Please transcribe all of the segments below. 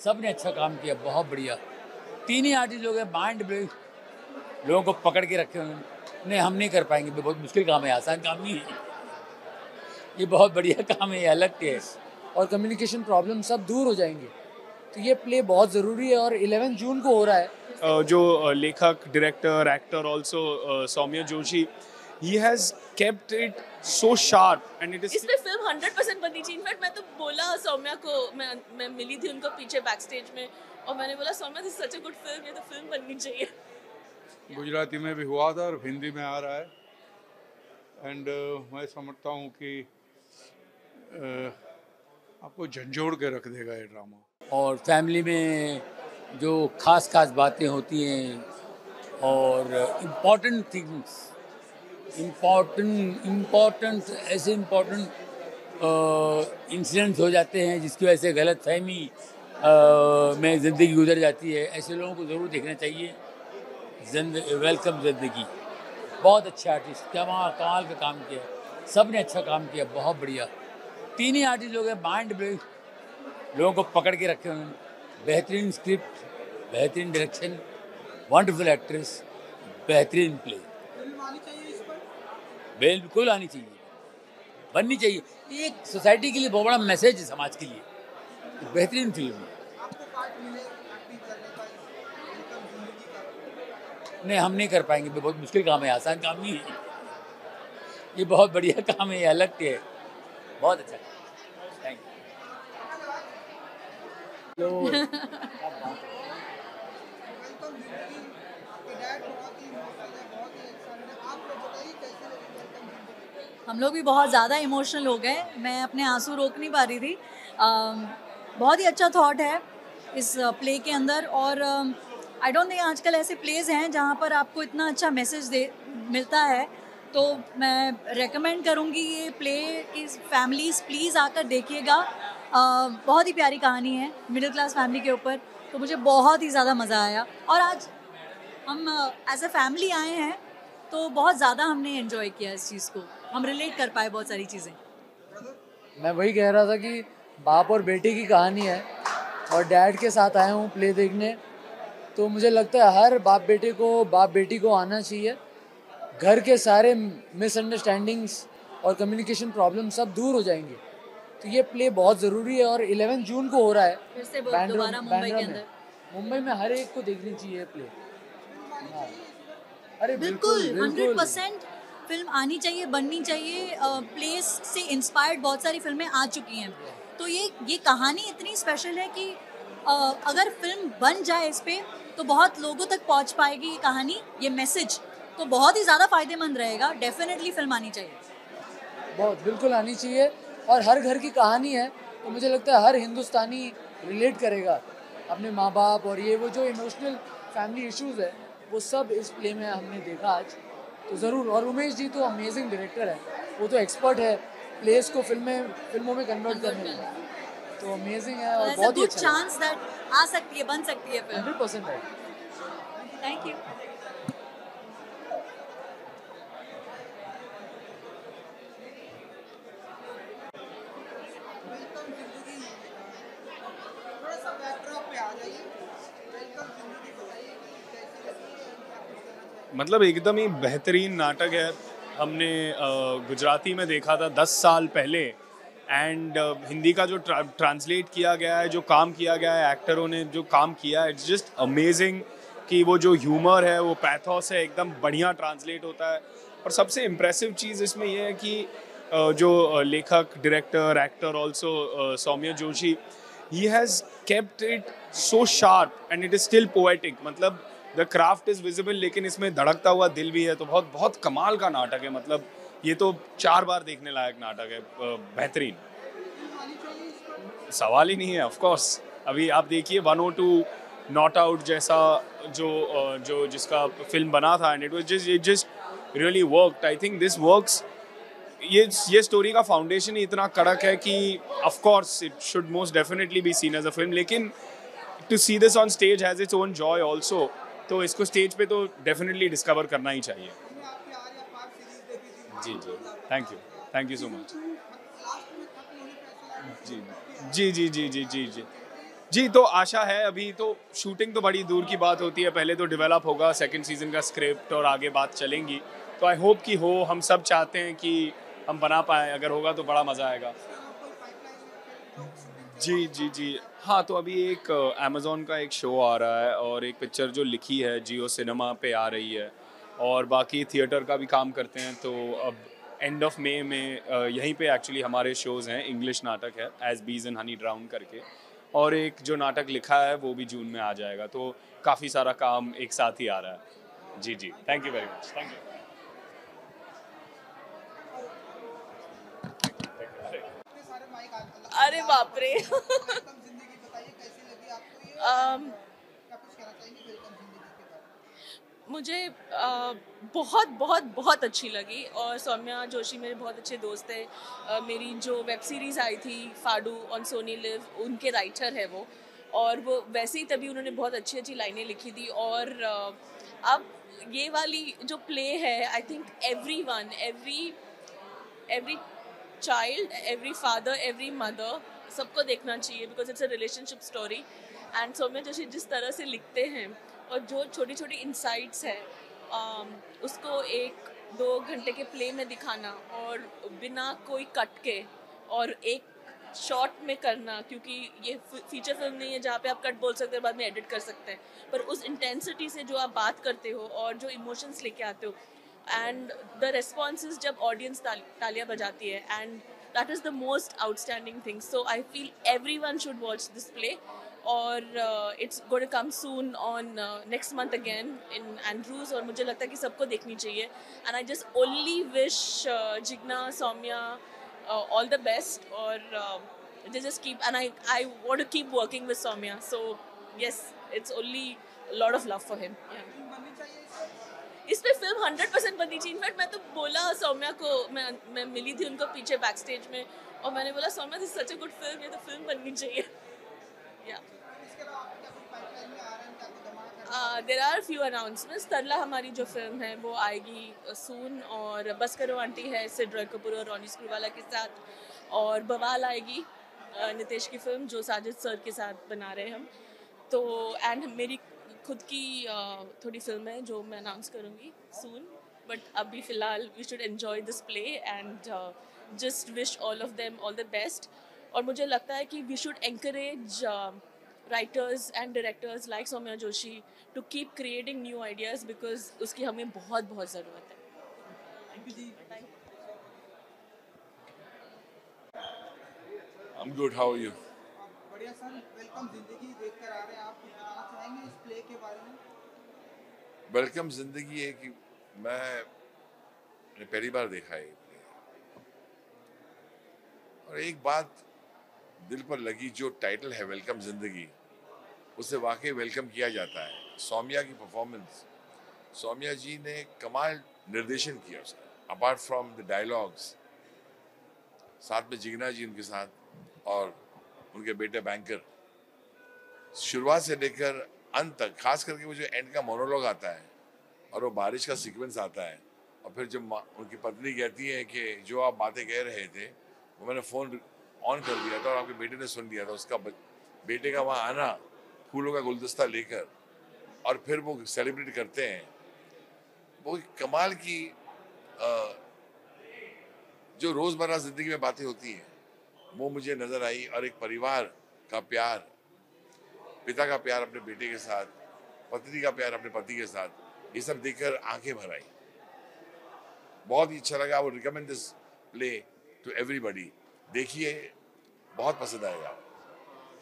सब ने अच्छा काम किया, बहुत बढ़िया। तीन ही आर्टिस्ट लोग हैं, माइंड ब्लोइंग, लोगों को पकड़ के रखे हुए। नहीं, हम नहीं कर पाएंगे, बहुत मुश्किल काम है, आसान काम नहीं है। ये बहुत बढ़िया काम है, ये अलग टेस्ट और कम्युनिकेशन प्रॉब्लम सब दूर हो जाएंगे। तो ये प्ले बहुत ज़रूरी है और 11 जून को हो रहा है। जो लेखक, director, actor also Saumya Joshi, he has kept it so sharp and it is इस पे फिल्म 100% बननी चाहिए। इनफैक्ट मैं तो बोला सौम्या को, मैं मिली थी उनको पीछे बैक स्टेज में, और मैंने बोला Saumya this such a good film, ये तो फिल्म बननी चाहिए। गुजराती में भी हुआ था और हिंदी में आ रहा है। एंड मैं समझता हूँ कि आपको झंझोड़ के रख देगा ये ड्रामा। और फैमिली में जो खास खास बातें होती हैं और इम्पॉर्टेंट थिंग्स, इम्पॉर्टेंट ऐसे इम्पॉर्टेंट इंसिडेंट्स हो जाते हैं जिसकी वजह से गलत फहमी में ज़िंदगी गुजर जाती है। ऐसे लोगों को ज़रूर देखना चाहिए। वेलकम ज़िंदगी, बहुत अच्छा आर्टिस्ट, क्या वहाँ कमाल का काम किया, सब ने अच्छा काम किया, बहुत बढ़िया। तीन ही आर्टिस्ट लोग हैं, माइंड ब्लोइंग, लोगों को पकड़ के रखे हुए। बेहतरीन स्क्रिप्ट, बेहतरीन डायरेक्शन, वंडरफुल एक्ट्रेस, बेहतरीन प्ले। बिल्कुल आनी चाहिए, बननी चाहिए। ये एक सोसाइटी के लिए बहुत बड़ा मैसेज है, समाज के लिए। बेहतरीन फिल्म है। नहीं, हम नहीं कर पाएंगे, बहुत मुश्किल काम है, आसान काम नहीं है। ये बहुत बढ़िया काम है, ये अलग है, बहुत अच्छा। Thank you. हम लोग भी बहुत ज़्यादा इमोशनल हो गए, मैं अपने आंसू रोक नहीं पा रही थी। बहुत ही अच्छा थॉट है इस प्ले के अंदर, और आई डोंट थिंक आजकल ऐसे प्लेज हैं जहाँ पर आपको इतना अच्छा मैसेज मिलता है। तो मैं रेकमेंड करूँगी ये प्ले की फैमिलीज़ प्लीज़ आकर देखिएगा। बहुत ही प्यारी कहानी है मिडिल क्लास फैमिली के ऊपर, तो मुझे बहुत ही ज़्यादा मज़ा आया। और आज हम एज अ फैमिली आए हैं तो बहुत ज़्यादा हमने एंजॉय किया इस चीज़ को, हम रिलेट कर पाए बहुत सारी चीज़ें। मैं वही कह रहा था कि बाप और बेटे की कहानी है और डैड के साथ आया हूँ प्ले देखने, तो मुझे लगता है हर बाप बेटी को आना चाहिए। घर के सारे मिसअंडरस्टैंडिंग्स और कम्युनिकेशन प्रॉब्लम सब दूर हो जाएंगे। तो ये प्ले बहुत ज़रूरी है और 11 जून को हो रहा है फिर से बांद्रा दोबारा मुंबई के अंदर। मुंबई में हर एक को देखनी चाहिए ये प्ले। हाँ। अरे बिल्कुल 100% फिल्म आनी चाहिए, बननी चाहिए। प्लेस से इंस्पायर्ड बहुत सारी फिल्में आ चुकी हैं, तो ये कहानी इतनी स्पेशल है कि अगर फिल्म बन जाए इस पे तो बहुत लोगों तक पहुंच पाएगी ये कहानी, ये मैसेज, तो बहुत ही ज़्यादा फायदेमंद रहेगा। डेफिनेटली फिल्म आनी चाहिए, बहुत बिल्कुल आनी चाहिए। और हर घर की कहानी है, तो मुझे लगता है हर हिंदुस्तानी रिलेट करेगा अपने माँ बाप, और ये वो जो इमोशनल फैमिली इश्यूज है वो सब इस प्ले में हमने देखा आज, तो ज़रूर। और उमेश जी तो अमेजिंग डायरेक्टर है, वो तो एक्सपर्ट है प्लेस को फिल्मों में कन्वर्ट करने में, तो अमेजिंग है और बहुत ही अच्छा चांस दैट आ सकती है, बन सकती है फिल्म। 100% है। Thank you. मतलब एकदम ही बेहतरीन नाटक है। हमने गुजराती में देखा था 10 साल पहले, एंड हिंदी का जो ट्रांसलेट किया गया है, जो काम किया गया है, एक्टरों ने जो काम किया है, इट्स जस्ट अमेजिंग कि वो जो ह्यूमर है, वो पैथोस है, एकदम बढ़िया ट्रांसलेट होता है। और सबसे इम्प्रेसिव चीज़ इसमें यह है कि जो लेखक, director, actor also Saumya Joshi, he has kept it so sharp and it is still poetic। मतलब द क्राफ्ट इज विजिबल, लेकिन इसमें धड़कता हुआ दिल भी है। तो बहुत बहुत कमाल का नाटक है। मतलब ये तो 4 बार देखने लायक नाटक है, बेहतरीन, सवाल ही नहीं है। ऑफ कोर्स अभी आप देखिए 102 नॉट आउट जैसा जो जिसका फिल्म बना था, and it just really worked. I think this works. ये स्टोरी का फाउंडेशन ही इतना कड़क है कि of course it should most definitely be seen as a film, लेकिन to see this on stage has its own joy also. तो इसको स्टेज पे तो डेफिनेटली डिस्कवर करना ही चाहिए। जी जी, थैंक यू सो मच। जी जी जी जी जी जी जी, तो आशा है, अभी तो शूटिंग तो बड़ी दूर की बात होती है, पहले तो डेवलप होगा सेकंड सीजन का स्क्रिप्ट और आगे बात चलेंगी। तो आई होप कि हो, हम सब चाहते हैं कि हम बना पाएँ, अगर होगा तो बड़ा मज़ा आएगा। जी जी जी, हाँ, तो अभी एक अमेज़ॉन का एक शो आ रहा है और एक पिक्चर जो लिखी है जियो सिनेमा पे आ रही है, और बाकी थिएटर का भी काम करते हैं। तो अब एंड ऑफ मई में यहीं पे एक्चुअली हमारे शोज़ हैं। इंग्लिश नाटक है एज बीज एंड हनी ड्राउन करके, और एक जो नाटक लिखा है वो भी जून में आ जाएगा। तो काफ़ी सारा काम एक साथ ही आ रहा है। जी जी, thank you very much, thank you. अरे बाप रे। अम, मुझे बहुत बहुत बहुत अच्छी लगी, और सौम्या जोशी मेरे बहुत अच्छे दोस्त है। मेरी जो वेब सीरीज़ आई थी फाडू ऑन सोनी लिव, उनके राइटर है वो, और वो वैसे ही तभी उन्होंने बहुत अच्छी अच्छी लाइनें लिखी थी। और अब ये वाली जो प्ले है, I think every child, every father, every mother, सबको देखना चाहिए, because it's a relationship story. And Saumya Joshi जिस तरह से लिखते हैं और जो छोटी छोटी इंसाइट्स हैं, उसको 1-2 घंटे के प्ले में दिखाना, और बिना कोई कट के और एक शॉट में करना, क्योंकि ये फीचर फिल्म नहीं है जहाँ पे आप कट बोल सकते हैं बाद में एडिट कर सकते हैं, पर उस इंटेंसिटी से जो आप बात करते हो और जो इमोशंस लेके आते हो, एंड द रेस्पॉन्सेज जब ऑडियंस तालियां बजाती है, and that is the most outstanding thing. So I feel everyone should watch this play, और it's going to come soon on next month again in Andrews, और मुझे लगता है कि सबको देखनी चाहिए। And I just only wish Jigna, Saumya all the best, or they just keep, and I want to keep working with Soumya, so yes, it's only a lot of love for him. इस पे फिल्म 100% बननी चाहिए। In fact मैं तो बोला सौम्या को, मैं मिली थी उनको पीछे बैक स्टेज में, और मैंने बोला Saumya this such a good film, ये तो फिल्म बननी चाहिए। There are few announcements. Tarla हमारी जो फिल्म है वो आएगी सून, और बस करो आंटी है सिड रॉय कपूर और रॉनी स्क्रूवाला के साथ, और बवाल आएगी नितेश की फिल्म जो साजिद सर के साथ बना रहे हैं हम। तो एंड मेरी खुद की थोड़ी फिल्म है जो मैं अनाउंस करूँगी सून, बट अभी फ़िलहाल we should enjoy this play and just wish all of them all the best. और मुझे लगता है कि we should encourage writers and directors like Soumya Joshi to keep creating new ideas, because उसकी हमें बहुत बहुत ज़रूरत है। Thank you जी। I'm good. How are you? बढ़िया सर, वेलकम जिंदगी देखकर आ रहे हैं आप, कुछ बताना चाहेंगे इस प्ले के बारे में? वेलकम जिंदगी है कि मैंने पहली बार देखा है ये प्ले, और एक बात दिल पर लगी, जो टाइटल है वेलकम जिंदगी, उसे वाकई वेलकम किया जाता है। सौम्या की परफॉर्मेंस, सौम्या जी ने कमाल निर्देशन किया उसका, अपार्ट फ्रॉम द डायलॉग्स, साथ में जिग्ना जी उनके साथ, और उनके बेटे बैंकर, शुरुआत से लेकर अंत तक, खास करके वो जो एंड का मोनोलॉग आता है और वो बारिश का सीक्वेंस आता है, और फिर जब उनकी पत्नी कहती है कि जो आप बातें कह रहे थे वो मैंने फ़ोन ऑन कर दिया था और आपके बेटे ने सुन लिया था, उसका बेटे का वहाँ आना फूलों का गुलदस्ता लेकर, और फिर वो सेलिब्रेट करते हैं, वो कमाल की जो रोज़मर्रा ज़िंदगी में बातें होती हैं वो मुझे नज़र आई। और एक परिवार का प्यार, पिता का प्यार अपने बेटे के साथ, पत्नी का प्यार अपने पति के साथ, ये सब देखकर आंखें भर आई। बहुत ही अच्छा लगा। I would recommend this play to everybody. देखिए, बहुत पसंद आएगा।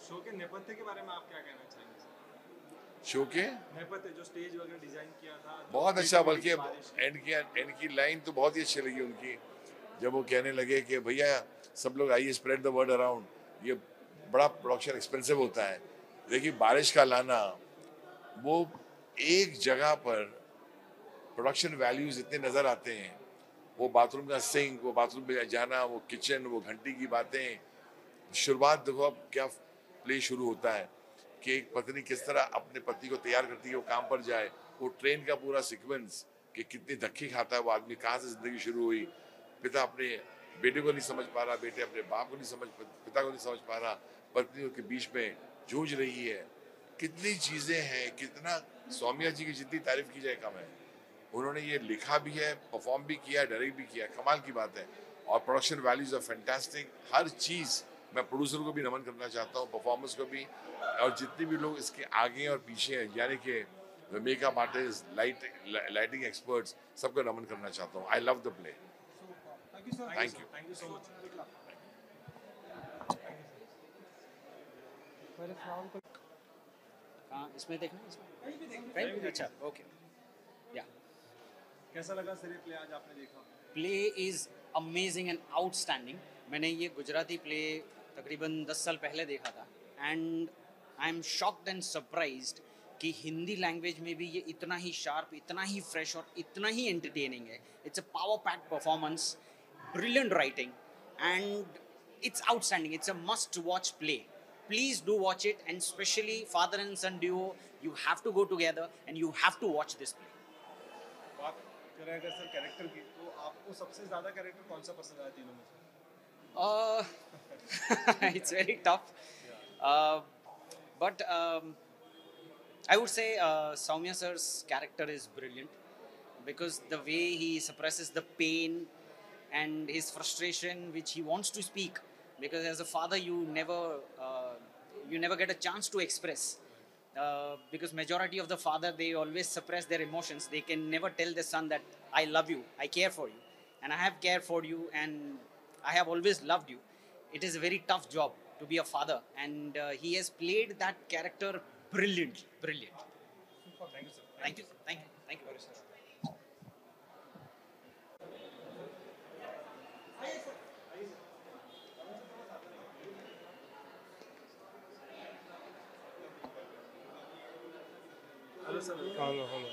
शो के नेपथ्य के बारे में आप क्या कहना चाहेंगे? शो के नेपथ्य जो स्टेज वगैरह डिजाइन किया था बहुत अच्छा, बल्कि एंड की लाइन तो बहुत ही अच्छी लगी उनकी, जब वो कहने लगे कि भैया सब लोग आइए, स्प्रेड द वर्ड अराउंड, ये बड़ा प्रोडक्शन एक्सपेंसिव होता है। देखिए, बारिश का लाना, वो एक जगह पर प्रोडक्शन वैल्यूज इतने नज़र आते हैं, वो बाथरूम का सिंक, वो बाथरूम में जाना, वो किचन, वो घंटी की बातें। शुरुआत देखो अब क्या प्ले शुरू होता है कि एक पत्नी किस तरह अपने पति को तैयार करती है वो काम पर जाए, वो ट्रेन का पूरा सीक्वेंस कि कितनी धक्के खाता है वो आदमी, कहाँ से जिंदगी शुरू हुई, पिता अपने बेटे को नहीं समझ पा रहा, बेटे अपने बाप को नहीं समझ, पिता को नहीं समझ पा रहा, पत्नी के बीच में जूझ रही है, कितनी चीज़ें हैं, कितना सौम्या जी की जितनी तारीफ की जाए कम है। उन्होंने ये लिखा भी है, परफॉर्म भी किया, डायरेक्ट भी किया, कमाल की बात है। और प्रोडक्शन वैल्यूज आर फैंटास्टिक। हर चीज़, मैं प्रोड्यूसर को भी नमन करना चाहता हूँ, परफॉर्मेंस को भी, और जितने भी लोग इसके आगे और पीछे हैं, यानी कि मेकअप आर्टिस्ट, लाइटिंग एक्सपर्ट्स, सबको नमन करना चाहता हूँ। I love the play. Thank you. Thank you so much. हाँ, इसमें देखना है, इसमें कहीं अच्छा, ओके या कैसा लगा सर ये प्ले आज आपने देखा? Play is amazing and outstanding. मैंने ये गुजराती प्ले तकरीबन 10 साल पहले देखा था and I am shocked and surprised कि हिंदी लैंग्वेज में भी ये इतना ही शार्प, इतना ही फ्रेश और इतना ही एंटरटेनिंग है। It's a power packed performance, brilliant writing and it's outstanding. It's a must watch play. Please do watch it, and especially father and son duo, you have to go together and you have to watch this play. बात करें अगर sir character की, तो आपको सबसे ज्यादा character कौन सा पसंद आया तीनों में से? It's very tough. But I would say Soumya sir's character is brilliant because the way he suppresses the pain and his frustration which he wants to speak, because as a father you never get a chance to express, because majority of the father, they always suppress their emotions. They can never tell the son that I love you, I care for you, and I have cared for you, and I have always loved you. It is a very tough job to be a father, and he has played that character brilliant. Thank you sir. Thank you very much. Hello sir. Hello hello.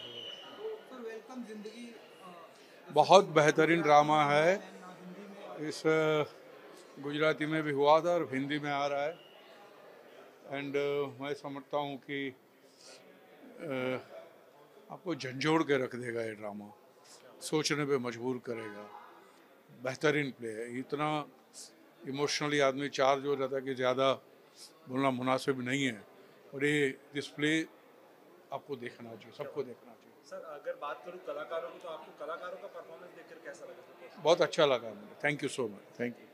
Sir welcome जिंदगी बहुत बेहतरीन drama है। इस गुजराती में भी हुआ था और हिंदी में आ रहा है एंड मैं समझता हूँ कि आपको झंझोड़ के रख देगा ये ड्रामा, सोचने पे मजबूर करेगा। बेहतरीन प्ले है। इतना इमोशनली आदमी चार्ज हो जाता है कि ज़्यादा बोलना मुनासिब नहीं है, और ये डिस्प्ले आपको देखना चाहिए, सबको देखना चाहिए। सर अगर बात करूँ कलाकारों की, तो आपको कलाकारों का परफॉर्मेंस देखकर कैसा लगा? बहुत अच्छा लगा मुझे। Thank you so much. Thank you.